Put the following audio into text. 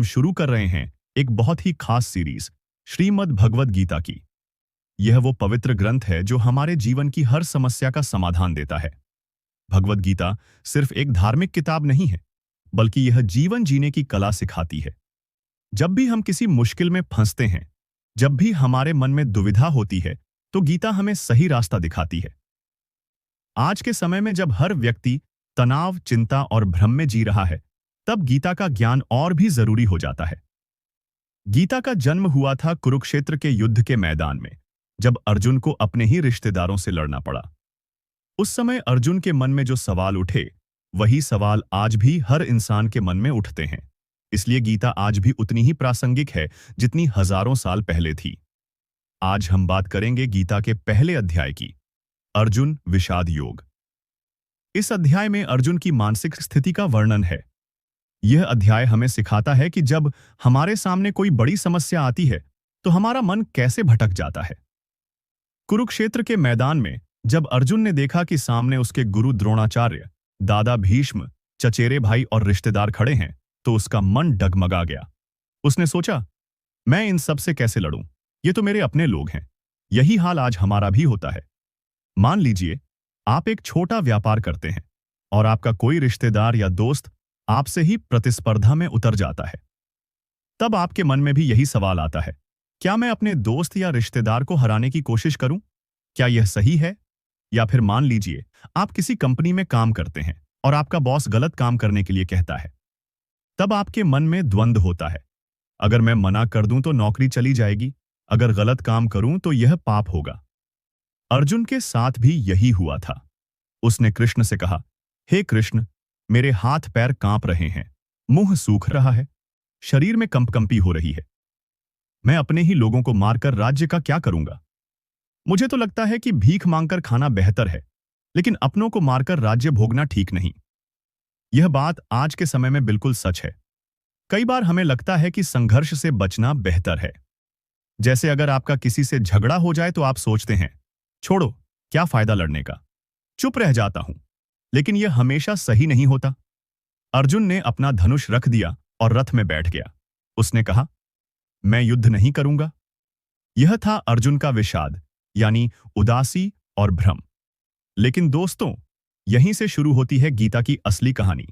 शुरू कर रहे हैं एक बहुत ही खास सीरीज श्रीमद् भगवद गीता की। यह वो पवित्र ग्रंथ है जो हमारे जीवन की हर समस्या का समाधान देता है। भगवद गीता सिर्फ एक धार्मिक किताब नहीं है, बल्कि यह जीवन जीने की कला सिखाती है। जब भी हम किसी मुश्किल में फंसते हैं, जब भी हमारे मन में दुविधा होती है, तो गीता हमें सही रास्ता दिखाती है। आज के समय में जब हर व्यक्ति तनाव, चिंता और भ्रम में जी रहा है, तब गीता का ज्ञान और भी जरूरी हो जाता है। गीता का जन्म हुआ था कुरुक्षेत्र के युद्ध के मैदान में, जब अर्जुन को अपने ही रिश्तेदारों से लड़ना पड़ा। उस समय अर्जुन के मन में जो सवाल उठे, वही सवाल आज भी हर इंसान के मन में उठते हैं। इसलिए गीता आज भी उतनी ही प्रासंगिक है जितनी हजारों साल पहले थी। आज हम बात करेंगे गीता के पहले अध्याय की, अर्जुन विषाद योग। इस अध्याय में अर्जुन की मानसिक स्थिति का वर्णन है। यह अध्याय हमें सिखाता है कि जब हमारे सामने कोई बड़ी समस्या आती है, तो हमारा मन कैसे भटक जाता है। कुरुक्षेत्र के मैदान में जब अर्जुन ने देखा कि सामने उसके गुरु द्रोणाचार्य, दादा भीष्म, चचेरे भाई और रिश्तेदार खड़े हैं, तो उसका मन डगमगा गया। उसने सोचा, मैं इन सब से कैसे लड़ूं? ये तो मेरे अपने लोग हैं। यही हाल आज हमारा भी होता है। मान लीजिए आप एक छोटा व्यापार करते हैं और आपका कोई रिश्तेदार या दोस्त आपसे ही प्रतिस्पर्धा में उतर जाता है। तब आपके मन में भी यही सवाल आता है, क्या मैं अपने दोस्त या रिश्तेदार को हराने की कोशिश करूं? क्या यह सही है? या फिर मान लीजिए आप किसी कंपनी में काम करते हैं और आपका बॉस गलत काम करने के लिए कहता है। तब आपके मन में द्वंद्व होता है, अगर मैं मना कर दूं तो नौकरी चली जाएगी, अगर गलत काम करूं तो यह पाप होगा। अर्जुन के साथ भी यही हुआ था। उसने कृष्ण से कहा, हे कृष्ण, मेरे हाथ पैर कांप रहे हैं, मुंह सूख रहा है, शरीर में कंपकंपी हो रही है। मैं अपने ही लोगों को मारकर राज्य का क्या करूंगा? मुझे तो लगता है कि भीख मांगकर खाना बेहतर है, लेकिन अपनों को मारकर राज्य भोगना ठीक नहीं। यह बात आज के समय में बिल्कुल सच है। कई बार हमें लगता है कि संघर्ष से बचना बेहतर है। जैसे अगर आपका किसी से झगड़ा हो जाए तो आप सोचते हैं, छोड़ो, क्या फायदा लड़ने का, चुप रह जाता हूं। लेकिन यह हमेशा सही नहीं होता। अर्जुन ने अपना धनुष रख दिया और रथ में बैठ गया। उसने कहा, मैं युद्ध नहीं करूंगा। यह था अर्जुन का विषाद, यानी उदासी और भ्रम। लेकिन दोस्तों, यहीं से शुरू होती है गीता की असली कहानी।